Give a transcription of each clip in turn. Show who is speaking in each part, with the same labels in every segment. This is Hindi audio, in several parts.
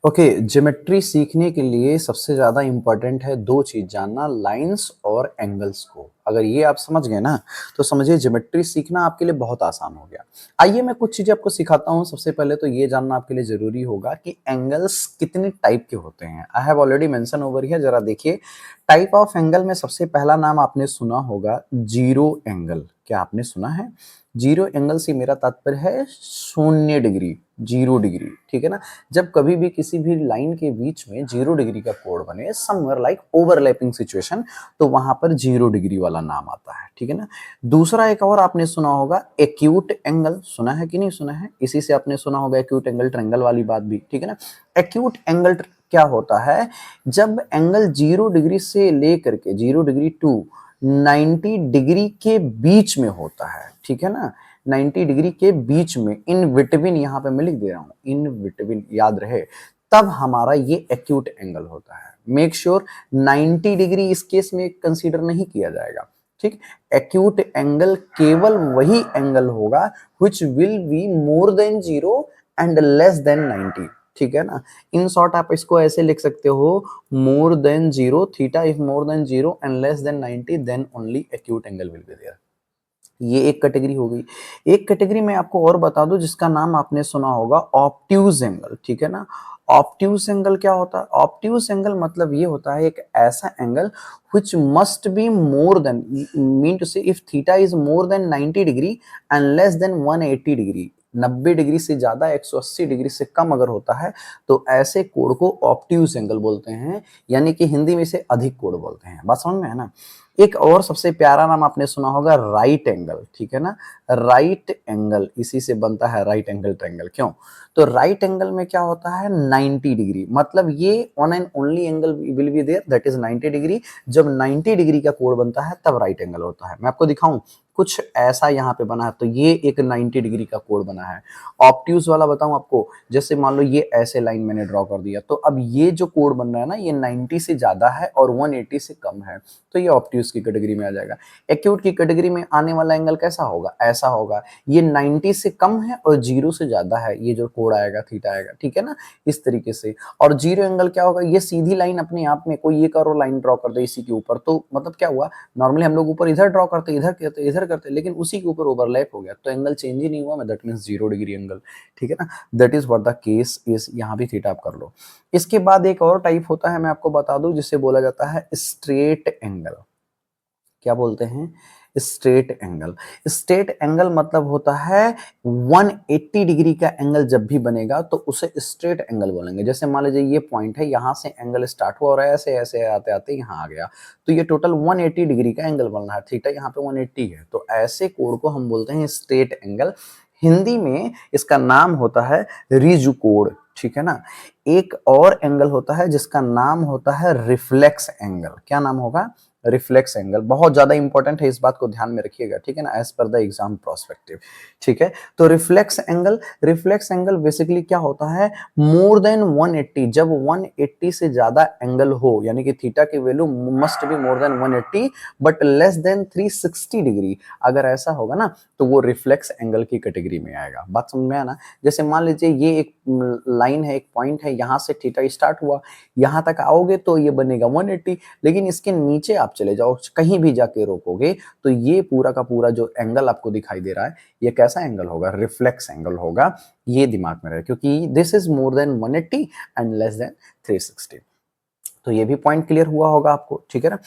Speaker 1: ओके, ज्योमेट्री सीखने के लिए सबसे ज़्यादा इम्पोर्टेंट है दो चीज़ जानना, लाइंस और एंगल्स को। अगर ये आप समझ गए ना तो समझिए ज्योमेट्री सीखना आपके लिए बहुत आसान हो गया। आइए मैं कुछ चीज़ें आपको सिखाता हूँ। सबसे पहले तो ये जानना आपके लिए ज़रूरी होगा कि एंगल्स कितने टाइप के होते हैं। I have already mention over here, जरा देखिए। टाइप ऑफ एंगल में सबसे पहला नाम आपने सुना होगा जीरो एंगल। क्या आपने सुना है? जीरो एंगल से मेरा तात्पर्य है 0 डिग्री, 0 डिग्री, ठीक है ना। जब कभी भी किसी भी लाइन के बीच में 0 डिग्री का कोण बने, समवेयर लाइक ओवरलैपिंग सिचुएशन, तो वहां पर 0 डिग्री वाला नाम आता है, ठीक है ना। दूसरा एक और आपने सुना होगा एक्यूट एंगल। सुना है कि नहीं सुना है? इसी से आपने सुना होगा एक्यूट एंगल, ट्रायंगल वाली बात भी, ठीक है ना। एक्यूट एंगल क्या होता है? जब एंगल 0 डिग्री से लेकर के 0 डिग्री टू 90 डिग्री के बीच में होता है, ठीक है ना। 90 डिग्री के बीच में, इन बिटवीन, यहाँ पे मैं लिख दे रहा हूं इन बिटवीन, याद रहे, तब हमारा ये एक्यूट एंगल होता है। मेक श्योर 90 डिग्री इस केस में कंसीडर नहीं किया जाएगा, ठीक। एक्यूट एंगल केवल वही एंगल होगा which will be more than 0 and less than 90, ठीक है ना। इन शॉर्ट आप इसको ऐसे लिख सकते हो, more than 0 theta, if more than 0 and less than 90 then only acute angle will be there. ये एक कैटेगरी हो गई। एक कैटेगरी मैं आपको और बता दूं जिसका नाम आपने सुना होगा ऑब्ट्यूज एंगल, ठीक है ना। ऑब्ट्यूज एंगल क्या होता है? ऑब्ट्यूज एंगल मतलब ये होता है एक ऐसा angle which must be more than, mean to say if theta is more than 90 degree and less than 180 degree, 90 degree से ज्यादा 180 डिग्री से कम अगर होता है तो ऐसे कोण को ऑब्ट्यूज एंगल बोलते हैं, यानी कि हिंदी में इसे अधिक कोण बोलते हैं। बात समझ में है ना। एक और सबसे प्यारा नाम आपने सुना होगा राइट एंगल, ठीक है ना। राइट एंगल इसी से बनता है राइट एंगल ट्रायंगल। क्यों? तो राइट एंगल में क्या होता है? 90 डिग्री, मतलब ये one and only angle will be there that is 90 degree. जब 90 डिग्री का कोण बनता है तब राइट एंगल होता है। मैं आपको दिखाऊं, कुछ ऐसा यहाँ पे बना है, तो ये एक 90 डिग्री का कोण बना है। ऑब्ट्यूज वाला बताऊं आपको, जैसे मान लो ये ऐसे लाइन मैंने ड्रॉ कर दिया, तो अब ये जो कोण बन रहा है ना, ये 90 से ज्यादा है और 180 से कम है, तो ये ऑब्ट्यूज की कैटेगरी में आ जाएगा। एक्यूट की कैटेगरी में आने वाला एंगल कैसा होगा? ऐसा होगा, ये 90 से कम है और 0 से ज्यादा है, ये जो कोण आएगा थीटा आएगा, ठीक है ना, इस तरीके से। और जीरो एंगल क्या होगा? ये सीधी लाइन अपने आप में, कोई ये करो लाइन ड्रॉ कर दे इसी के ऊपर, तो मतलब क्या हुआ, नॉर्मली हम लोग ऊपर इधर ड्रॉ करते, इधर करते, इधर करते, लेकिन उसी के ऊपर ओवरलैप हो गया तो एंगल चेंज ही नहीं हुआ, दैट मींस 0 डिग्री एंगल, ठीक है ना। That is what the case is. यहाँ भी थीटा आप कर लो। इसके बाद एक और टाइप होता है, मैं आपको बता दूं, जिसे बोला जाता है स्ट्रेट एंगल। क्या बोलते हैं? Straight angle. स्ट्रेट एंगल मतलब होता है 180 डिग्री का एंगल जब भी बनेगा तो उसे स्ट्रेट एंगल बोलेंगे। जैसे मान लीजिए ये पॉइंट है, यहां से एंगल स्टार्ट हुआ और ऐसे ऐसे आते आते यहाँ आ गया, तो ये टोटल 180 डिग्री का एंगल बन रहा है, थीटा यहाँ पे 180 है, तो ऐसे कोण को हम बोलते हैं स्ट्रेट एंगल। हिंदी में इसका नाम होता है रिजु कोण, ठीक है ना। एक और एंगल होता है जिसका नाम होता है रिफ्लेक्स एंगल। क्या नाम होगा? Reflex angle. बहुत ज्यादा इंपॉर्टेंट है, इस बात को ध्यान में रखिएगा, ठीक है ना, as per the exam prospective, ठीक है। तो रिफ्लेक्स एंगल बेसिकली क्या होता है? मोर देन 180, जब 180 से ज्यादा एंगल हो, यानी कि थीटा की value must be more than 180 but less than 360 degree, अगर ऐसा होगा ना तो वो रिफ्लेक्स एंगल की कैटेगरी में आएगा। बात समझ में आया ना। जैसे मान लीजिए ये एक लाइन है, एक पॉइंट है, यहां से थीटा स्टार्ट हुआ, यहां तक आओगे तो ये बनेगा 180, लेकिन इसके नीचे आप चले जाओ, कहीं भी जाके रोकोगे तो ये पूरा का पूरा जो एंगल आपको दिखाई दे रहा है, ये कैसा एंगल होगा? रिफ्लेक्स एंगल होगा। ये दिमाग में रहे, क्योंकि this is more than 180 and less then 360। तो ये भी पॉइंट क्लियर हुआ होगा आपको, ठीक है ना।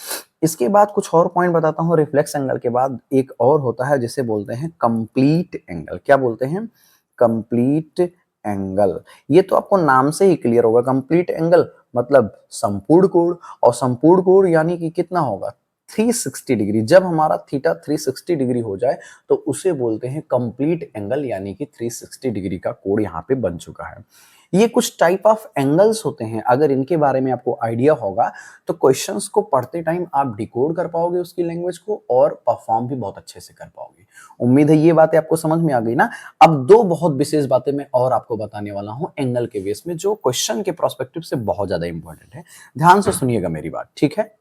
Speaker 1: इसके बाद कुछ और पॉइंट बताता हूँ। रिफ्लेक्स एंगल के बाद एक और होता है जिसे बोलते हैं कंप्लीट एंगल। क्या बोलते हैं? Complete angle. ये तो आपको नाम से ही क्लियर होगा, कंप्लीट एंगल मतलब संपूर्ण कोण, और संपूर्ण कोण यानी कि कितना होगा? 360 डिग्री। जब हमारा थीटा 360 डिग्री हो जाए तो उसे बोलते हैं कंप्लीट एंगल, यानी कि 360 डिग्री का कोण यहाँ पे बन चुका है। ये कुछ टाइप ऑफ एंगल्स होते हैं, अगर इनके बारे में आपको आइडिया होगा तो क्वेश्चंस को पढ़ते टाइम आप डिकोड कर पाओगे उसकी लैंग्वेज को, और परफॉर्म भी बहुत अच्छे से कर पाओगे। उम्मीद है ये बातें आपको समझ में आ गई ना। अब दो बहुत विशेष बातें मैं और आपको बताने वाला हूं एंगल के बेस में, जो क्वेश्चन के प्रोस्पेक्टिव से बहुत ज्यादा इंपॉर्टेंट है। ध्यान से सुनिएगा मेरी बात, ठीक है।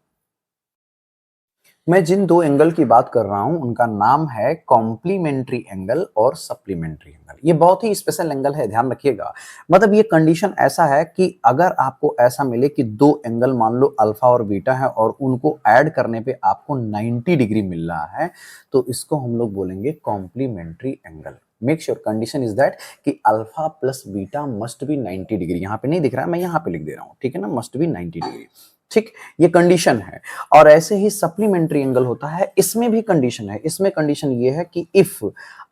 Speaker 1: मैं जिन दो एंगल की बात कर रहा हूं उनका नाम है कॉम्प्लीमेंट्री एंगल और सप्लीमेंट्री एंगल। ये बहुत ही स्पेशल एंगल है, ध्यान रखिएगा। मतलब ये कंडीशन ऐसा है कि अगर आपको ऐसा मिले कि दो एंगल मान लो अल्फा और बीटा है और उनको ऐड करने पे आपको 90 डिग्री मिल रहा है, तो इसको हम लोग बोलेंगे complementary angle. Make sure condition is that कि alpha plus beta must be 90 degree. यहां पे नहीं दिख रहा है, मैं यहां पे लिख दे रहा हूं, ठीक है ना, मस्ट बी 90 डिग्री। ठीक, ये कंडीशन है। और ऐसे ही सप्लीमेंट्री एंगल होता है, इसमें भी कंडीशन है। इसमें कंडीशन ये है कि इफ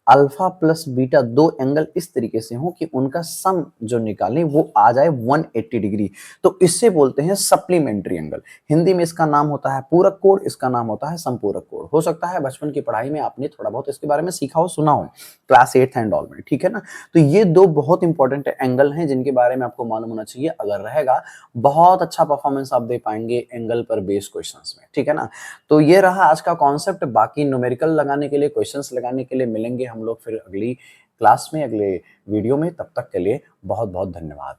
Speaker 1: अल्फा प्लस बीटा दो एंगल इस तरीके से हो कि उनका सम जो निकालें वो आ जाए 180 डिग्री, तो इससे बोलते हैं सप्लीमेंट्री एंगल। हिंदी में इसका नाम होता है पूरक कोण, इसका नाम होता है संपूरक कोण। हो सकता है बचपन की पढ़ाई में आपने थोड़ा बहुत इसके बारे में सीखा हो, सुना हो, क्लास 8th एंड ऑल में, ठीक है ना। तो ये दो बहुत इंपॉर्टेंट एंगल हैं जिनके बारे में आपको मालूम होना चाहिए। अगर रहेगा, बहुत अच्छा परफॉर्मेंस आप दे पाएंगे एंगल पर बेस्ड क्वेश्चंस में, ठीक है ना। तो ये रहा आज का कॉन्सेप्ट। बाकी न्यूमेरिकल लगाने के लिए, क्वेश्चंस लगाने के लिए मिलेंगे हम लोग फिर अगली क्लास में, अगले वीडियो में। तब तक के लिए बहुत बहुत धन्यवाद।